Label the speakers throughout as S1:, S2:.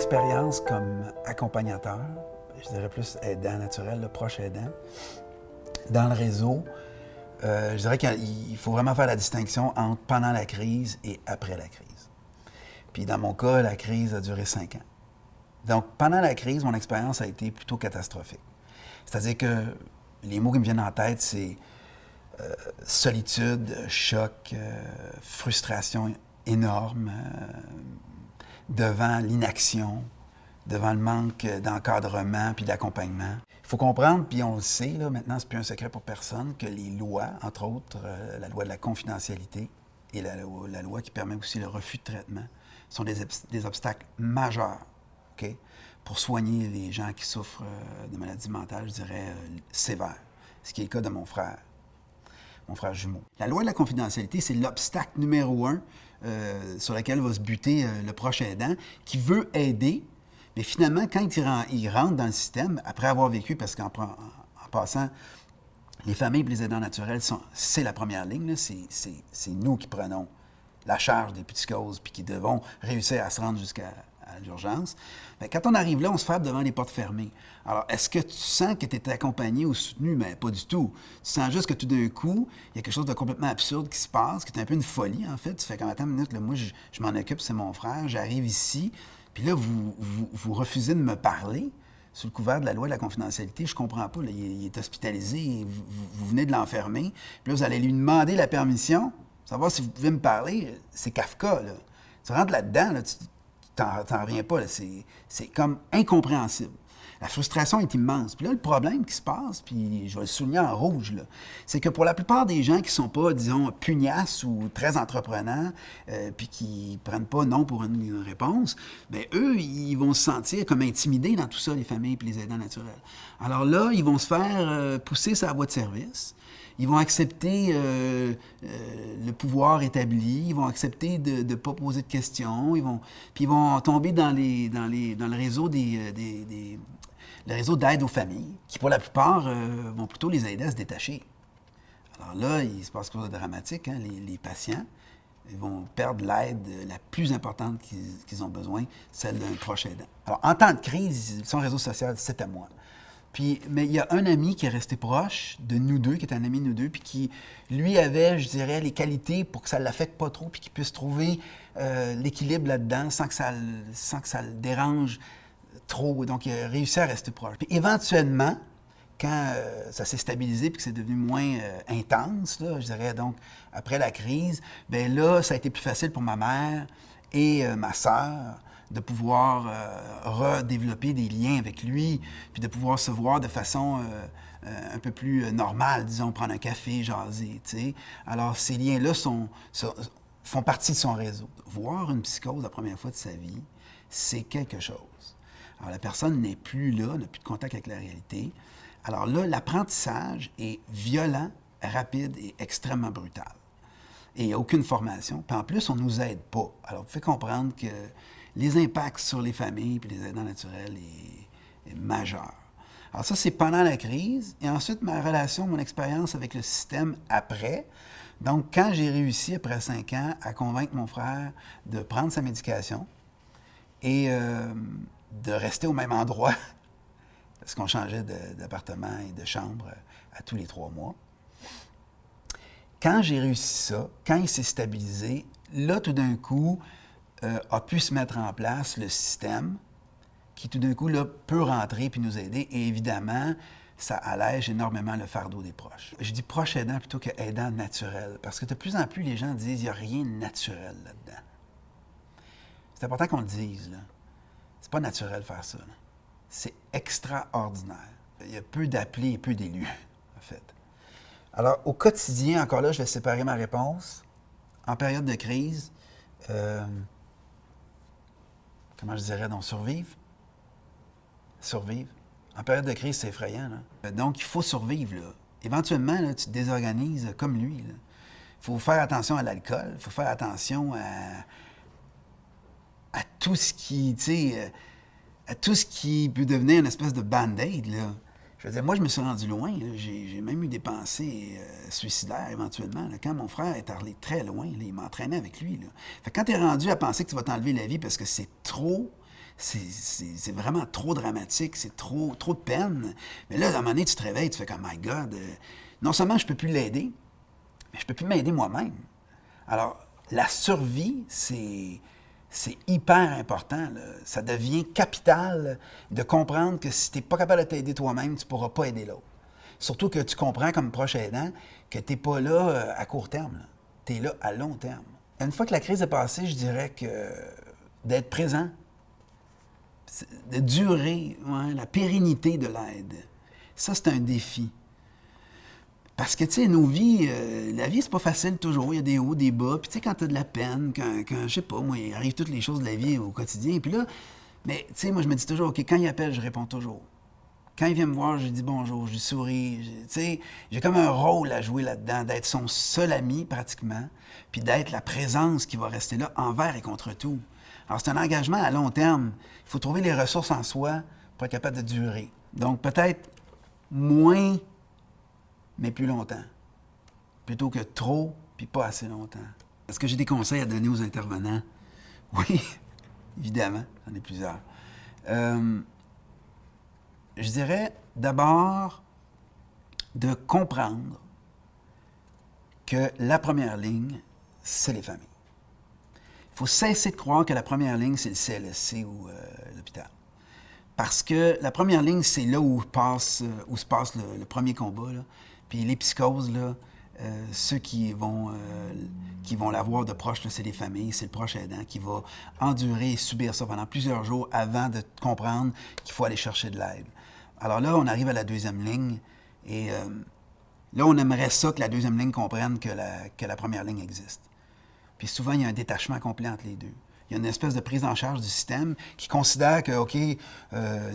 S1: expérience comme accompagnateur, je dirais plus aidant naturel, le proche aidant, dans le réseau, je dirais qu'il faut vraiment faire la distinction entre pendant la crise et après la crise. Puis dans mon cas, la crise a duré 5 ans. Donc pendant la crise, mon expérience a été plutôt catastrophique. C'est-à-dire que les mots qui me viennent en tête, c'est solitude, choc, frustration énorme devant l'inaction, devant le manque d'encadrement puis d'accompagnement. Il faut comprendre, puis on le sait, là, maintenant, c'est plus un secret pour personne, que les lois, entre autres, la loi de la confidentialité et la loi qui permet aussi le refus de traitement, sont des obstacles majeurs, OK, pour soigner les gens qui souffrent de maladies mentales, je dirais, sévères, ce qui est le cas de mon frère jumeau. La loi de la confidentialité, c'est l'obstacle numéro 1 sur lequel va se buter le proche aidant qui veut aider, mais finalement, quand il rentre dans le système, après avoir vécu, parce qu'en passant, les familles et les aidants naturels, c'est la première ligne, c'est nous qui prenons la charge des psychoses puis qui devons réussir à se rendre jusqu'à l'urgence. Bien, quand on arrive là, on se frappe devant les portes fermées. Alors, est-ce que tu sens que tu es accompagné ou soutenu? Bien, pas du tout. Tu sens juste que tout d'un coup, il y a quelque chose de complètement absurde qui se passe, qui est un peu une folie, en fait. Tu fais comme, attends une minute, là, moi, je m'en occupe, c'est mon frère, j'arrive ici, puis là, vous refusez de me parler sous le couvert de la loi de la confidentialité. Je comprends pas, là, il est hospitalisé, vous venez de l'enfermer, puis là, vous allez lui demander la permission, savoir si vous pouvez me parler. C'est Kafka, là. Tu rentres là-dedans, là, tu t'en reviens pas, là. C'est comme incompréhensible. La frustration est immense. Puis là, le problème qui se passe, puis je vais le souligner en rouge, là, c'est que pour la plupart des gens qui ne sont pas, disons, pugnaces ou très entreprenants, puis qui ne prennent pas non pour une réponse, bien, eux, ils vont se sentir comme intimidés dans tout ça, les familles et les aidants naturels. Alors là, ils vont se faire pousser sa voie de service. Ils vont accepter le pouvoir établi, ils vont accepter de ne pas poser de questions, puis ils vont tomber dans le réseau le réseau d'aide aux familles, qui pour la plupart vont plutôt les aider à se détacher. Alors là, il se passe quelque chose de dramatique, hein? Les patients ils vont perdre l'aide la plus importante qu'ils ont besoin, celle d'un proche aidant. Alors, en temps de crise, son réseau social, c'est à moi. Mais il y a un ami qui est resté proche de nous deux, qui est un ami de nous deux, puis qui, lui, avait, je dirais, les qualités pour que ça ne l'affecte pas trop, puis qu'il puisse trouver l'équilibre là-dedans sans que ça le dérange trop. Donc, il a réussi à rester proche. Puis éventuellement, quand ça s'est stabilisé puis que c'est devenu moins intense, là, je dirais, donc, après la crise, bien là, ça a été plus facile pour ma mère et ma sœur de pouvoir redévelopper des liens avec lui, puis de pouvoir se voir de façon un peu plus normale, disons, prendre un café, jaser, tu sais. Alors, ces liens-là font partie de son réseau. Voir une psychose la première fois de sa vie, c'est quelque chose. Alors, la personne n'est plus là, n'a plus de contact avec la réalité. Alors là, l'apprentissage est violent, rapide et extrêmement brutal. Et il n'y a aucune formation. Puis en plus, on ne nous aide pas. Alors, vous pouvez comprendre que les impacts sur les familles et les aidants naturels est majeur. Alors ça, c'est pendant la crise. Et ensuite, ma relation, mon expérience avec le système après. Donc, quand j'ai réussi, après 5 ans, à convaincre mon frère de prendre sa médication et de rester au même endroit, parce qu'on changeait d'appartement et de chambre à tous les 3 mois. Quand j'ai réussi ça, quand il s'est stabilisé, là, tout d'un coup, a pu se mettre en place le système qui, tout d'un coup, là, peut rentrer puis nous aider. Et évidemment, ça allège énormément le fardeau des proches. Je dis proche aidant plutôt que aidant naturel, parce que de plus en plus, les gens disent qu'il n'y a rien de naturel là-dedans. C'est important qu'on le dise, là. C'est pas naturel de faire ça, là. C'est extraordinaire. Il y a peu d'appelés et peu d'élus, en fait. Alors, au quotidien, encore là, je vais séparer ma réponse. En période de crise, comment je dirais, donc survivre? Survivre. En période de crise, c'est effrayant, là. Donc, il faut survivre, là. Éventuellement, là, tu te désorganises comme lui, là. Il faut faire attention à l'alcool, il faut faire attention à tout ce qui, tu sais, à tout ce qui peut devenir une espèce de band-aid, là. Je veux dire, moi, je me suis rendu loin, là. J'ai même eu des pensées suicidaires, éventuellement, là. Quand mon frère est allé très loin, là, il m'entraînait avec lui, là. Fait que quand tu es rendu à penser que tu vas t'enlever la vie parce que c'est trop, c'est vraiment trop dramatique, c'est trop de peine. Mais là, à un moment donné, tu te réveilles, tu fais comme, my God, non seulement je ne peux plus l'aider, mais je ne peux plus m'aider moi-même. Alors, la survie, c'est hyper important, là. Ça devient capital de comprendre que si tu n'es pas capable de t'aider toi-même, tu ne pourras pas aider l'autre. Surtout que tu comprends comme proche aidant que tu n'es pas là à court terme. Tu es là à long terme. Une fois que la crise est passée, je dirais que d'être présent, de durer, la pérennité de l'aide, ça, c'est un défi. Parce que, tu sais, nos vies, la vie, c'est pas facile toujours. Il y a des hauts, des bas. Puis, tu sais, quand tu as de la peine, quand je sais pas, moi, il arrive toutes les choses de la vie au quotidien. Puis là, mais, tu sais, moi, je me dis toujours, OK, quand il appelle, je réponds toujours. Quand il vient me voir, je dis bonjour, je lui souris. Tu sais, j'ai comme un rôle à jouer là-dedans, d'être son seul ami, pratiquement, puis d'être la présence qui va rester là envers et contre tout. Alors, c'est un engagement à long terme. Il faut trouver les ressources en soi pour être capable de durer. Donc, peut-être moins, mais plus longtemps. Plutôt que trop, puis pas assez longtemps. Est-ce que j'ai des conseils à donner aux intervenants? Oui, évidemment, j'en ai plusieurs. Je dirais d'abord de comprendre que la première ligne, c'est les familles. Il faut cesser de croire que la première ligne, c'est le CLSC ou l'hôpital. Parce que la première ligne, c'est là où se passe le premier combat, là. Puis les psychoses, là, ceux qui vont l'avoir de proche, c'est les familles, c'est le proche aidant qui va endurer et subir ça pendant plusieurs jours avant de comprendre qu'il faut aller chercher de l'aide. Alors là, on arrive à la deuxième ligne et là, on aimerait ça que la deuxième ligne comprenne que la première ligne existe. Puis souvent, il y a un détachement complet entre les deux. Il y a une espèce de prise en charge du système qui considère que, OK,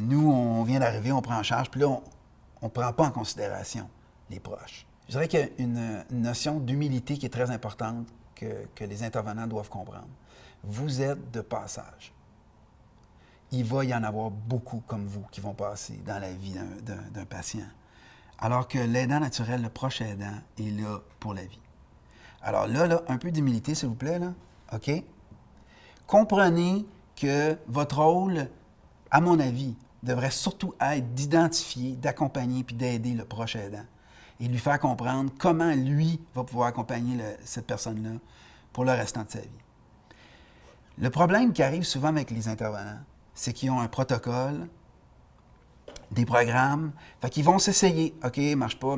S1: nous, on vient d'arriver, on prend en charge, puis là, on ne prend pas en considération les proches. Je dirais qu'il y a une notion d'humilité qui est très importante que les intervenants doivent comprendre. Vous êtes de passage. Il va y en avoir beaucoup comme vous qui vont passer dans la vie d'un patient. Alors que l'aidant naturel, le proche aidant, est là pour la vie. Alors là, un peu d'humilité, s'il vous plaît, là. OK? Comprenez que votre rôle, à mon avis, devrait surtout être d'identifier, d'accompagner puis d'aider le proche aidant et lui faire comprendre comment lui va pouvoir accompagner cette personne-là pour le restant de sa vie. Le problème qui arrive souvent avec les intervenants, c'est qu'ils ont un protocole, des programmes, fait qu'ils vont s'essayer. OK, marche pas.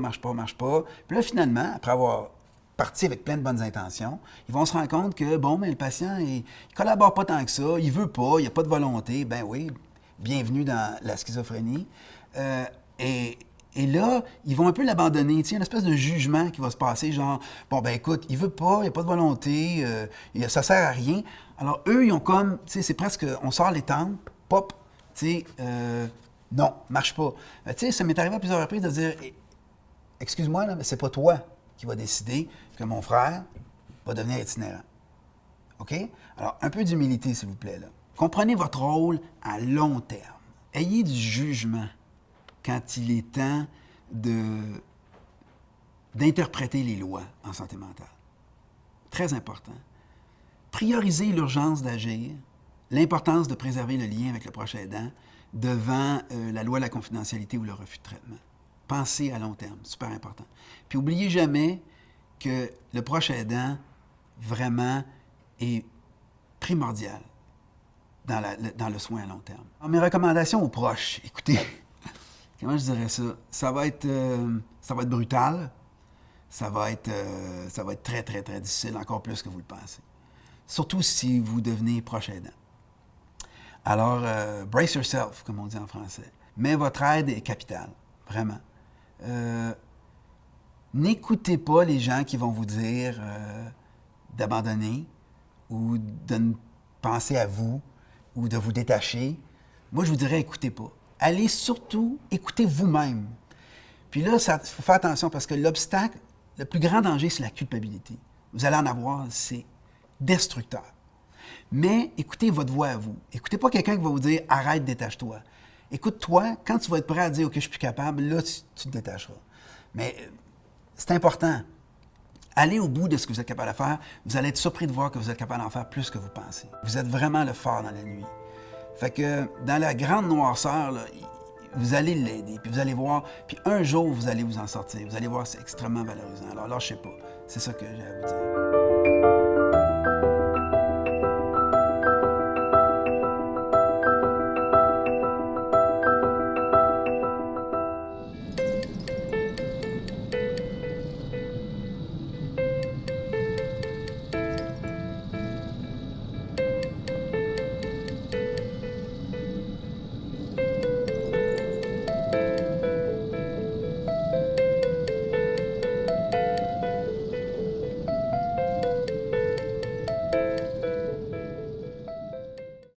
S1: Puis là, finalement, après avoir parti avec plein de bonnes intentions, ils vont se rendre compte que, bon, mais le patient, il collabore pas tant que ça, il veut pas, il a pas de volonté. Ben oui, bienvenue dans la schizophrénie. Et là, ils vont un peu l'abandonner. Il y a une espèce de jugement qui va se passer, genre, bon, ben écoute, il veut pas, il n'y a pas de volonté, ça sert à rien. Alors, eux, ils ont comme, tu sais, c'est presque, on sort les tempes, pop, tu sais, non, marche pas. Tu sais, ça m'est arrivé à plusieurs reprises de dire, excuse-moi, là, mais c'est pas toi qui va décider que mon frère va devenir itinérant. OK? Alors, un peu d'humilité, s'il vous plaît, là. Comprenez votre rôle à long terme. Ayez du jugement quand il est temps d'interpréter les lois en santé mentale. Très important. Priorisez l'urgence d'agir, l'importance de préserver le lien avec le proche aidant devant la loi de la confidentialité ou le refus de traitement. Pensez à long terme, super important. Puis n'oubliez jamais que le proche aidant, vraiment, est primordial dans le soin à long terme. Alors, mes recommandations aux proches, écoutez, comment je dirais ça? Ça va être brutal, ça va être très, très, très difficile, encore plus que vous le pensez. Surtout si vous devenez proche aidant. Alors, brace yourself, comme on dit en français. Mais votre aide est capitale, vraiment. N'écoutez pas les gens qui vont vous dire d'abandonner ou de ne penser à vous ou de vous détacher. Moi, je vous dirais, écoutez pas. Allez surtout écouter vous-même. Puis là, il faut faire attention parce que l'obstacle, le plus grand danger, c'est la culpabilité. Vous allez en avoir, c'est destructeur. Mais écoutez votre voix à vous. Écoutez pas quelqu'un qui va vous dire « arrête, détache-toi ». Écoute-toi, quand tu vas être prêt à dire « OK, je suis plus capable », là, tu te détacheras. Mais c'est important. Allez au bout de ce que vous êtes capable de faire. Vous allez être surpris de voir que vous êtes capable d'en faire plus que vous pensez. Vous êtes vraiment le phare dans la nuit. Fait que dans la grande noirceur, là, vous allez l'aider, puis vous allez voir, puis un jour, vous allez vous en sortir. Vous allez voir, c'est extrêmement valorisant. Alors, lâchez pas. C'est ça que j'ai à vous dire.